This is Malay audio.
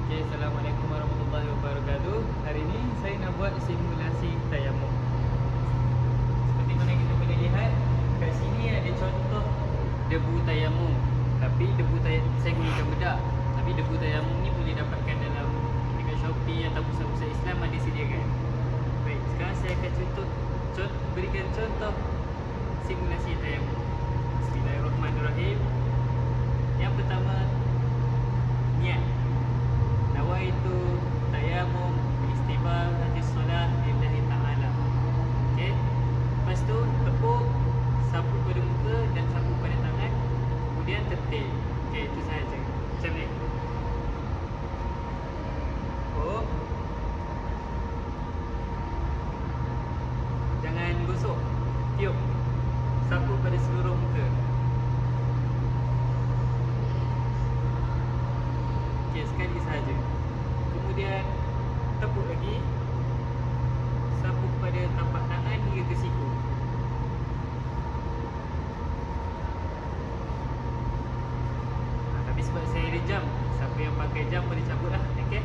Okay, Assalamualaikum warahmatullahi wabarakatuh. Hari ini saya nak buat simulasi tayamum. Seperti mana kita boleh lihat, kat sini ada contoh debu tayamum. Tapi debu tayamum, saya gunakan bedak. Tapi debu tayamum ni boleh dapatkan dalam dekat Shopee atau pusat-pusat Islam ada sediakan. Baik, sekarang saya akan berikan contoh simulasi tayamum. Bismillahirrahmanirrahim. Yang pertama, niat. Nawaitu tayamum istighfar hadis solat lillahi ta'ala. Okey. Lepas tu tepuk, sapu pada muka dan sapu pada tangan. Kemudian tertil. Okey, itu sahaja. Macam ni. Oh. Jangan gosok. Tiup. Sapu pada seluruh muka. Okey, sekali sahaja. Kemudian tepuk lagi, sapu pada tapak tangan hingga ke siku. Tapi sebab saya ada jam, siapa yang pakai jam boleh cabut lah. Okey.